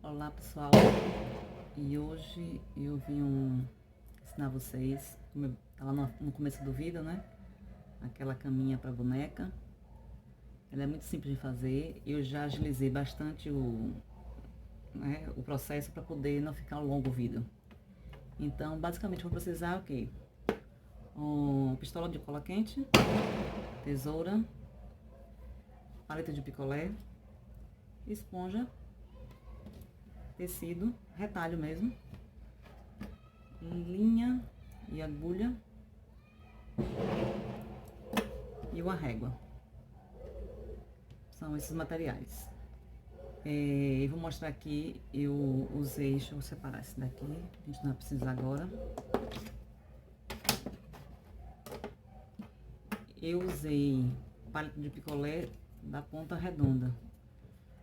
Olá pessoal, e hoje eu vim ensinar vocês, como eu tava no começo do vídeo, né? Aquela caminha para boneca. Ela é muito simples de fazer, eu já agilizei bastante o processo para poder não ficar longo o vídeo. Então, basicamente, vou precisar o quê? Pistola de cola quente, tesoura, paleta de picolé, esponja, tecido, retalho mesmo, linha e agulha e uma régua. São esses materiais. Eu vou mostrar aqui, eu usei, deixa eu separar esse daqui, a gente não vai precisar agora. Eu usei palito de picolé da ponta redonda.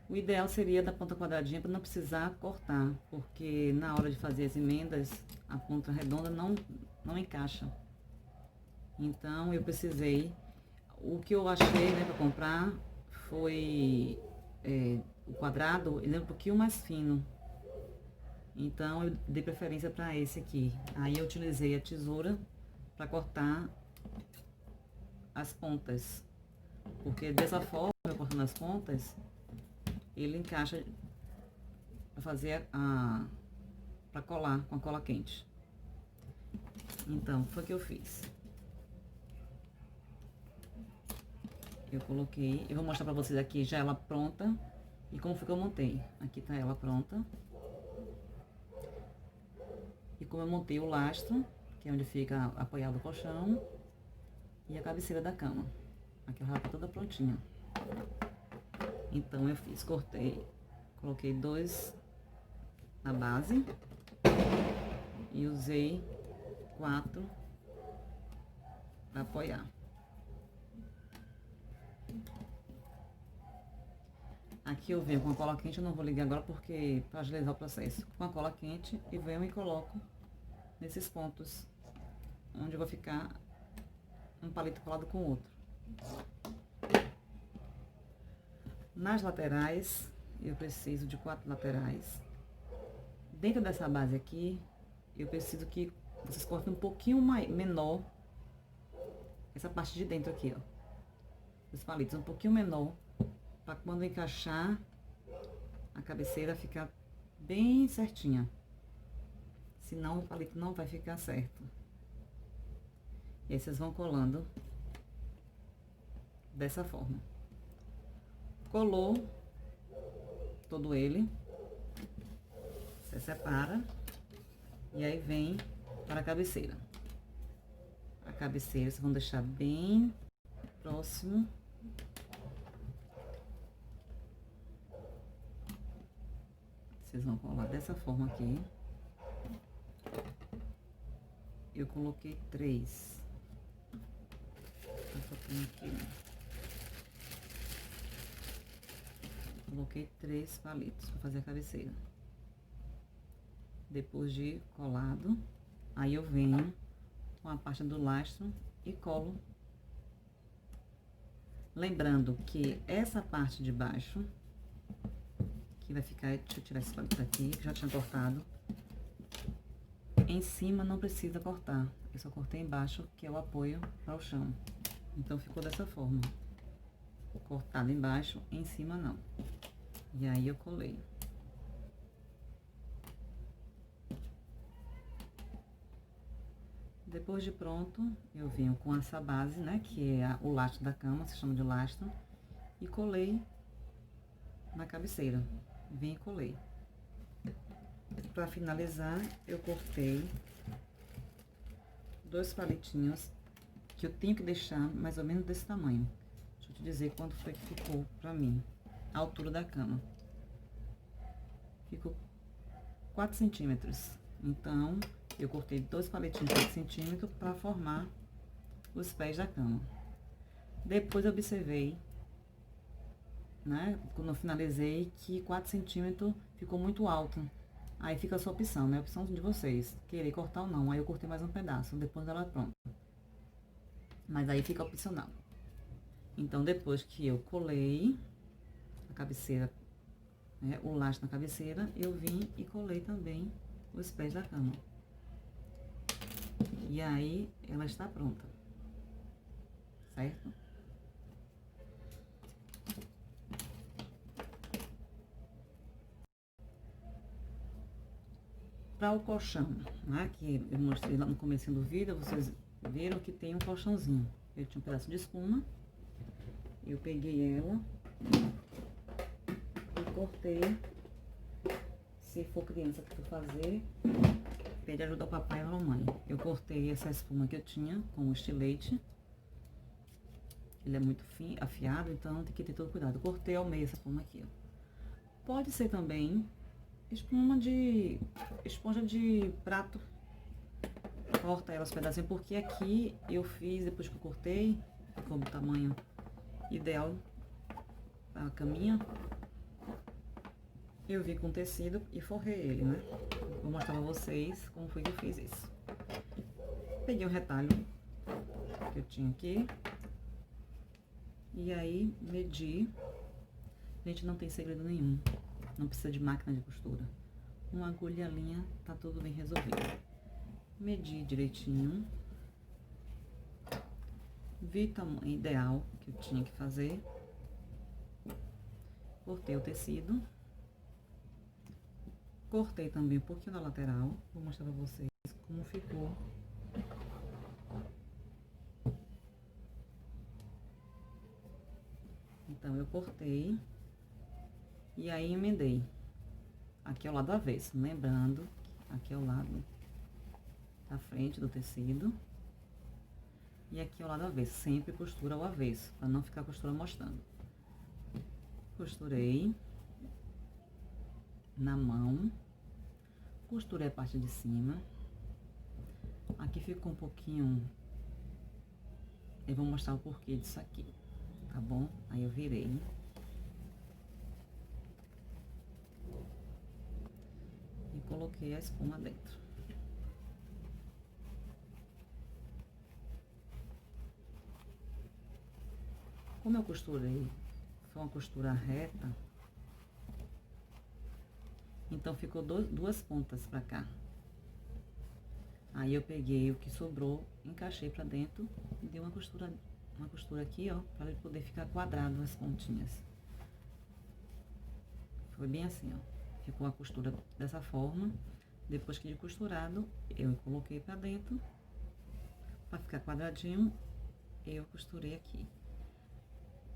O ideal seria da ponta quadradinha para não precisar cortar, porque na hora de fazer as emendas, a ponta redonda não encaixa. Então eu precisei, o que eu achei, né, para comprar foi o quadrado, ele é um pouquinho mais fino. Então eu dei preferência para esse aqui. Aí eu utilizei a tesoura para cortar as pontas, porque dessa forma, eu cortando as pontas, ele encaixa para fazer para colar com a cola quente. Então foi o que eu fiz. Eu coloquei, eu vou mostrar para vocês aqui já ela pronta e como foi que eu montei. Aqui tá ela pronta. E como eu montei o lastro, que é onde fica apoiado o colchão, e a cabeceira da cama. Aqui ela já tá toda prontinha. Então eu fiz, cortei, coloquei 2 na base e usei 4 para apoiar. Aqui eu venho com a cola quente, eu não vou ligar agora porque para agilizar o processo. Com a cola quente e venho e coloco nesses pontos onde vai ficar um palito colado com o outro. Nas laterais, eu preciso de 4 laterais. Dentro dessa base aqui, eu preciso que vocês cortem um pouquinho menor essa parte de dentro aqui, ó. Os palitos um pouquinho menor, para quando encaixar a cabeceira ficar bem certinha. Senão o palito não vai ficar certo. E aí vocês vão colando dessa forma. Colou todo ele, você separa e aí vem para a cabeceira. A cabeceira vocês vão deixar bem próximo. Vocês vão colar dessa forma aqui. Eu coloquei 3. Coloquei 3 palitos para fazer a cabeceira. Depois de colado, aí eu venho com a parte do lastro e colo. Lembrando que essa parte de baixo, que vai ficar, deixa eu tirar esse palito daqui, que já tinha cortado. Em cima não precisa cortar, eu só cortei embaixo, que é o apoio para o chão. Então ficou dessa forma, cortado embaixo, em cima não. E aí eu colei. Depois de pronto, eu venho com essa base, né, que é o lastro da cama, se chama de lastro, e colei na cabeceira. Vim e colei. Para finalizar, eu cortei 2 palitinhos que eu tenho que deixar mais ou menos desse tamanho. Deixa eu te dizer quanto foi que ficou pra mim, a altura da cama. Ficou 4 centímetros. Então, eu cortei 2 palitinhos de 4 centímetros para formar os pés da cama. Depois eu observei, né, quando eu finalizei, que 4 centímetros ficou muito alto. Aí fica a sua opção, né? A opção de vocês, querer cortar ou não. Aí eu cortei mais um pedaço, depois dela pronta. Mas aí fica opcional. Então, depois que eu colei a cabeceira né, o lastro na cabeceira, eu vim e colei também os pés da cama. E aí, ela está pronta, certo? Para o colchão, né, que eu mostrei lá no começo do vídeo, vocês viram que tem um colchãozinho. Eu tinha um pedaço de espuma, eu peguei ela e cortei. Se for criança que for fazer, pede ajuda ao papai ou à mamãe. Eu cortei essa espuma que eu tinha com o estilete. Ele é muito afiado, então tem que ter todo cuidado. Eu cortei ao meio essa espuma aqui, ó. Pode ser também esponja de prato. Corta ela os pedacinhos, porque aqui eu fiz, depois que eu cortei, como o tamanho ideal da caminha, eu vi com tecido e forrei ele, né? Vou mostrar pra vocês como foi que eu fiz isso. Peguei o retalho que eu tinha aqui. E aí, medi. Gente, não tem segredo nenhum. Não precisa de máquina de costura. Uma agulha e a linha, tá tudo bem resolvido. Medi direitinho. Vi o tamanho ideal que eu tinha que fazer. Cortei o tecido. Cortei também um pouquinho na lateral. Vou mostrar pra vocês como ficou. Então, eu cortei. E aí, emendei. Aqui é o lado avesso. Lembrando, aqui é o lado da frente do tecido. E aqui é o lado avesso. Sempre costura ao avesso, pra não ficar a costura mostrando. Costurei. Na mão. Costurei a parte de cima. Aqui ficou um pouquinho... Eu vou mostrar o porquê disso aqui, tá bom? Aí eu virei. E coloquei a espuma dentro. Como eu costurei, foi uma costura reta, então ficou duas pontas pra cá. Aí eu peguei o que sobrou, encaixei pra dentro e dei uma costura aqui, ó, pra ele poder ficar quadrado as pontinhas. Foi bem assim, ó. Ficou a costura dessa forma. Depois que de costurado, eu coloquei pra dentro. Pra ficar quadradinho, eu costurei aqui.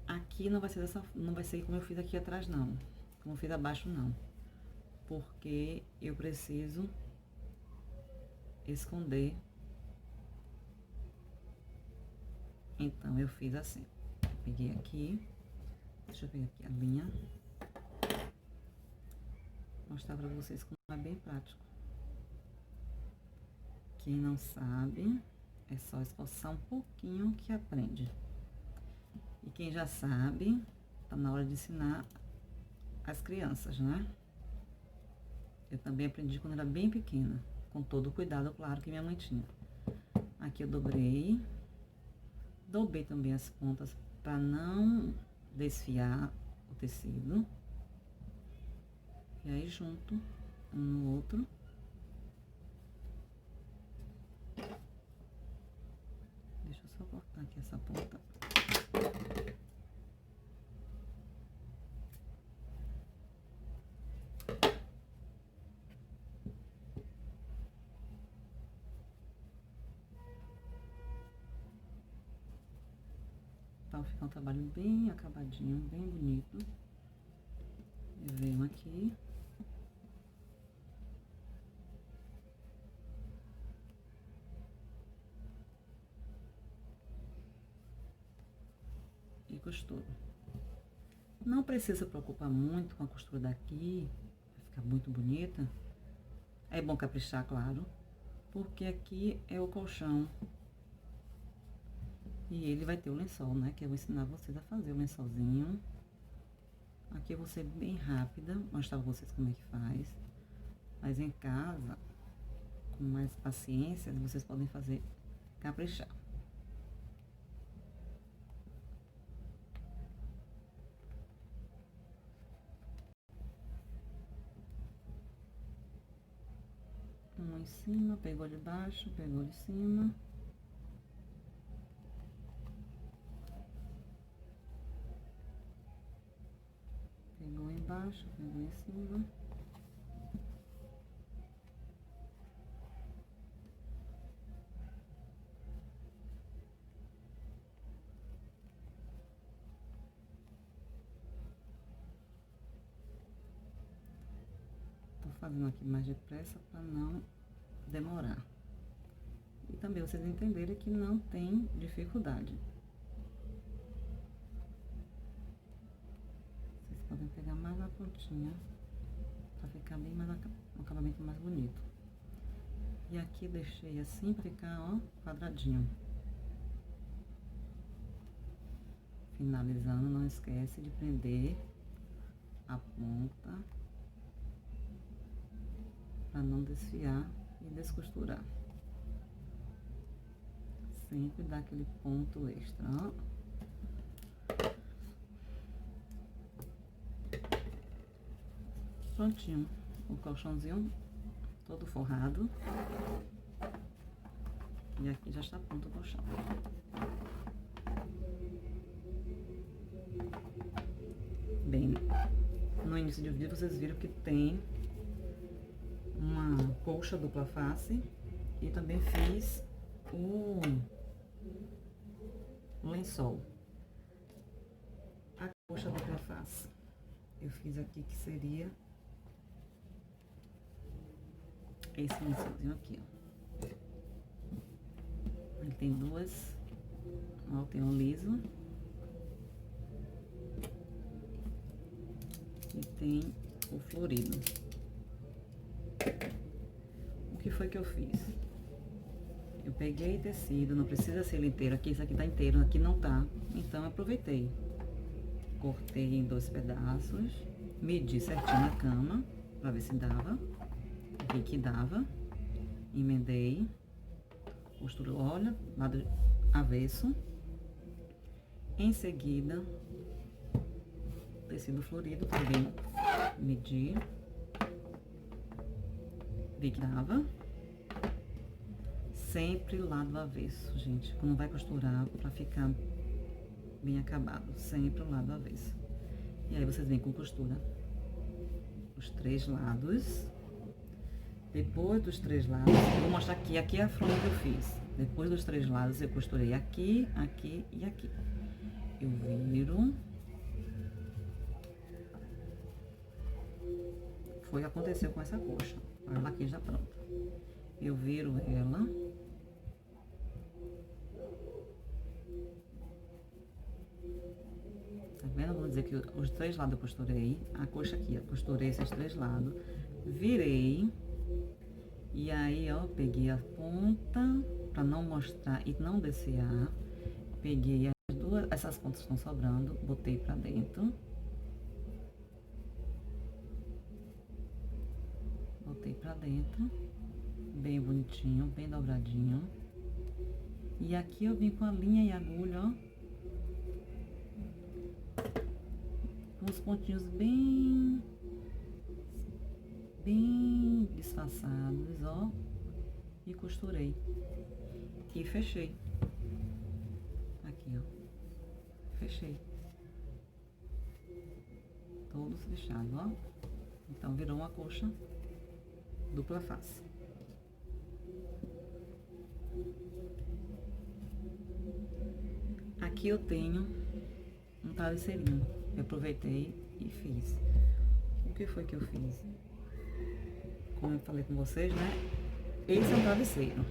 Aqui não vai ser como eu fiz aqui atrás, não. Como eu fiz abaixo, não. Porque eu preciso esconder. Então, eu fiz assim. Peguei aqui. Deixa eu pegar aqui a linha. Mostrar pra vocês como é bem prático. Quem não sabe, é só esforçar um pouquinho que aprende. E quem já sabe, tá na hora de ensinar as crianças, né? Eu também aprendi quando era bem pequena, com todo o cuidado, claro, que minha mãe tinha. Aqui eu dobrei também as pontas para não desfiar o tecido. E aí junto um no outro. Deixa eu só cortar aqui essa ponta. Então, fica um trabalho bem acabadinho, bem bonito. Eu venho aqui. E costuro. Não precisa preocupar muito com a costura daqui, vai ficar muito bonita. É bom caprichar, claro, porque aqui é o colchão. E ele vai ter o lençol, né? Que eu vou ensinar vocês a fazer o lençolzinho. Aqui eu vou ser bem rápida, mostrar pra vocês como é que faz. Mas em casa, com mais paciência, vocês podem fazer caprichar. Um em cima, pegou de baixo, pegou de cima. Pegou embaixo, pegou em cima. Tô fazendo aqui mais depressa para não demorar. E também vocês entenderem que não tem dificuldade. Vocês podem pegar mais na pontinha, para ficar bem mais, um acabamento mais bonito. E aqui deixei assim para ficar, ó, quadradinho. Finalizando, não esquece de prender a ponta para não desfiar e descosturar. Sempre dá aquele ponto extra, ó. Prontinho, o colchãozinho todo forrado. E aqui já está pronto o colchão. Bem, no início do vídeo vocês viram que tem uma colcha dupla face e também fiz o lençol. A colcha dupla face eu fiz aqui, que seria esse lençolzinho aqui, ó. Ele tem duas, ó, tem um liso e tem o florido. O que foi que eu fiz? Eu peguei tecido, não precisa ser ele inteiro, aqui esse aqui tá inteiro, aqui não tá. Então eu aproveitei, cortei em 2 pedaços, medi certinho na cama pra ver se dava, vi que dava, emendei, costura, olha, lado avesso. Em seguida, tecido florido também medi, vi que dava. Sempre lado avesso, gente, quando vai costurar, pra ficar bem acabado, sempre o lado avesso. E aí vocês vêm com costura os 3 lados. Depois dos 3 lados, eu vou mostrar aqui é a fronha que eu fiz. Depois dos 3 lados, eu costurei aqui, aqui e aqui. Eu viro. Foi o que aconteceu com essa coxa. Ela aqui já pronta. Eu viro ela. Tá vendo? Vou dizer que os 3 lados eu costurei. A coxa aqui, eu costurei esses 3 lados. Virei. E aí, ó, peguei a ponta pra não mostrar e não desfiar. Peguei as duas, essas pontas que estão sobrando, botei pra dentro. Botei pra dentro. Bem bonitinho, bem dobradinho. E aqui eu vim com a linha e agulha, ó. Com os pontinhos bem disfarçados, ó. E costurei. E fechei. Aqui, ó. Fechei. Todos fechados, ó. Então, virou uma coxa dupla face. Aqui eu tenho um travesseirinho. Eu aproveitei e fiz. O que foi que eu fiz? Como eu falei com vocês, né? Esse é um travesseiro.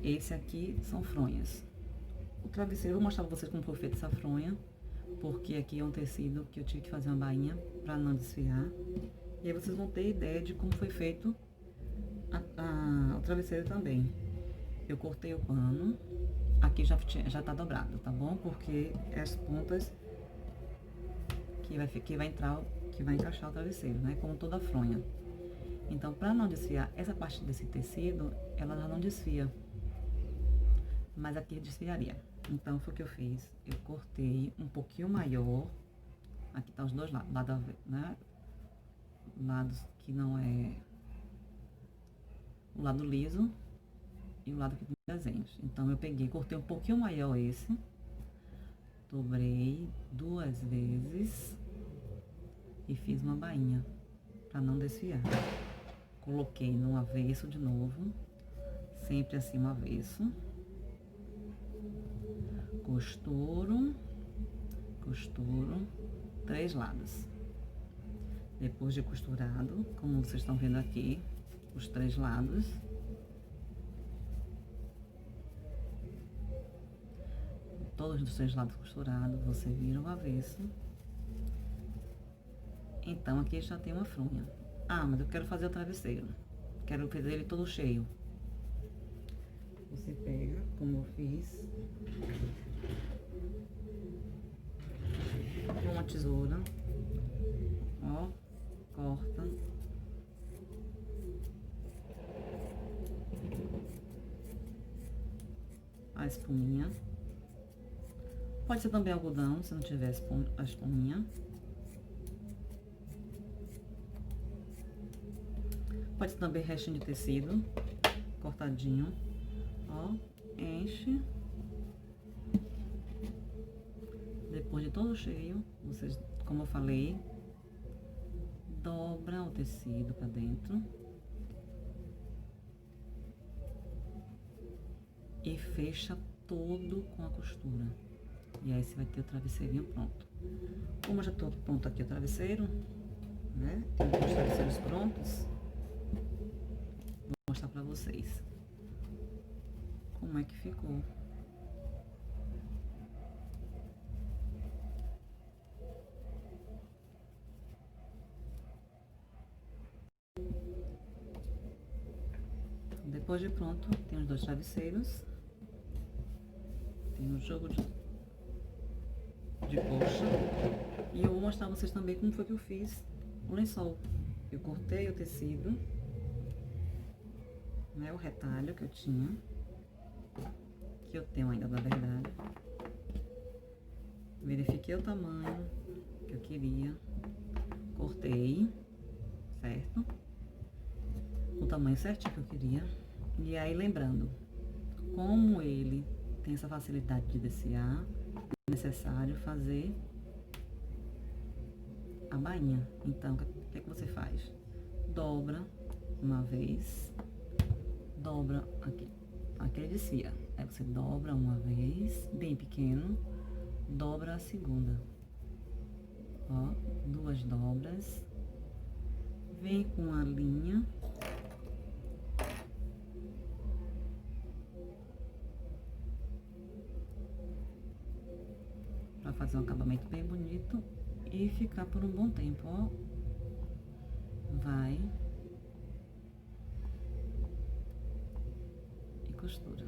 Esse aqui são fronhas. O travesseiro, eu vou mostrar pra vocês como foi feita essa fronha. Porque aqui é um tecido que eu tive que fazer uma bainha pra não desfiar. E aí vocês vão ter ideia de como foi feito o travesseiro também. Eu cortei o pano. Aqui já tá dobrado, tá bom? Porque as pontas que vai encaixar o travesseiro, né? Como toda fronha. Então, pra não desfiar, essa parte desse tecido, ela já não desfia. Mas aqui desfiaria. Então, foi o que eu fiz. Eu cortei um pouquinho maior. Aqui tá os dois lados, né? Lados que não é o lado liso e o lado que tem desenhos. Então, eu peguei, cortei um pouquinho maior esse, dobrei 2 vezes e fiz uma bainha, para não desfiar. Coloquei no avesso de novo, sempre assim no avesso. Costuro, costuro, 3 lados. Depois de costurado, como vocês estão vendo aqui, os 3 lados. Todos os 3 lados costurados, você vira o avesso. Então, aqui já tem uma fronha. Ah, mas eu quero fazer o travesseiro. Quero fazer ele todo cheio. Você pega, como eu fiz, uma tesoura, ó, corta. A espuminha. Pode ser também algodão, se não tiver a espuminha. Pode ser também restinho de tecido, cortadinho. Ó, enche. Depois de todo cheio, vocês, como eu falei, dobra o tecido pra dentro. E fecha todo com a costura. E aí você vai ter o travesseirinho pronto. Como eu já tô pronto aqui o travesseiro, né? Tem os travesseiros prontos. Vou mostrar pra vocês como é que ficou. Depois de pronto, tem os 2 travesseiros. Tem um jogo de coxa. E eu vou mostrar a vocês também como foi que eu fiz o lençol. Eu cortei o tecido, né, o retalho que eu tinha, que eu tenho ainda, na verdade. Verifiquei o tamanho que eu queria, cortei, certo? O tamanho certinho que eu queria. E aí, lembrando, como ele tem essa facilidade de desfiar, é necessário fazer a bainha. Então, o que é que você faz? Dobra uma vez, dobra aqui, aqui ele desfia. Aí você dobra uma vez, bem pequeno, dobra a segunda. Ó, 2 dobras, vem com a linha. Pra fazer um acabamento bem bonito e ficar por um bom tempo, ó. Vai e costura.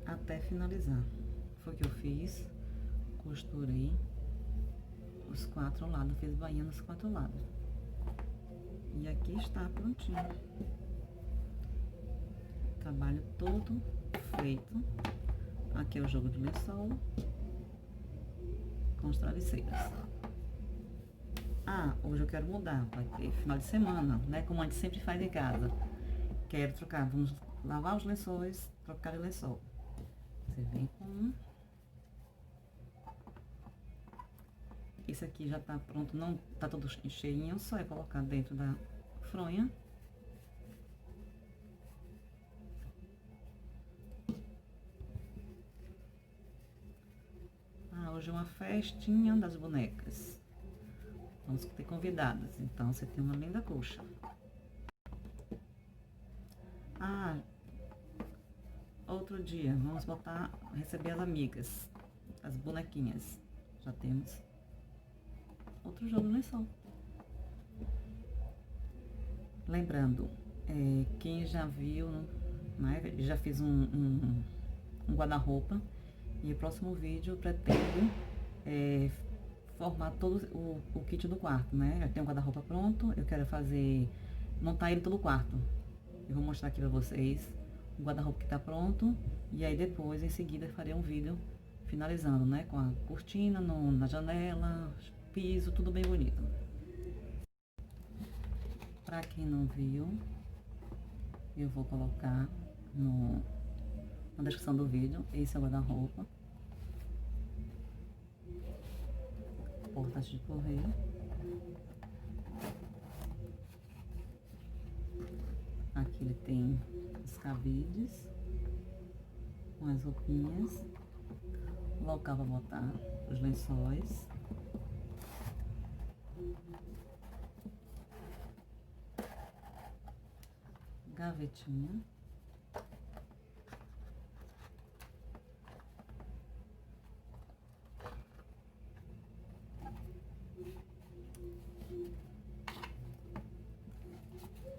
Até finalizar. Foi o que eu fiz. Costurei os 4 lados, fiz bainha nos 4 lados. E aqui está prontinho. Trabalho todo feito. Aqui é o jogo de lençol com os travesseiros. Ah, hoje eu quero mudar, vai ter final de semana, né? Como a gente sempre faz em casa. Quero trocar, vamos lavar os lençóis, trocar de lençol. Você vem com um. Esse aqui já tá pronto, não tá todo cheinho, só é colocar dentro da fronha. Ah, hoje é uma festinha das bonecas. Vamos ter convidadas, então você tem uma linda coxa. Ah, outro dia, vamos botar, receber as amigas, as bonequinhas. Já temos outro jogo no lençol. Lembrando, quem já viu, né, já fiz um guarda-roupa. E o próximo vídeo eu pretendo formar todo o kit do quarto, né? Eu tenho um guarda-roupa pronto, eu quero fazer, montar ele todo o quarto. Eu vou mostrar aqui pra vocês o guarda-roupa que tá pronto. E aí depois, em seguida, eu farei um vídeo finalizando, né? Com a cortina na janela, piso, tudo bem bonito. Para quem não viu, eu vou colocar na descrição do vídeo. Esse é o guarda-roupa. Portas de correr. Aqui ele tem os cabides com as roupinhas, local para botar os lençóis, gavetinha,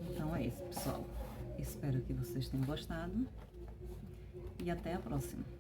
então é isso, pessoal. Espero que vocês tenham gostado e até a próxima.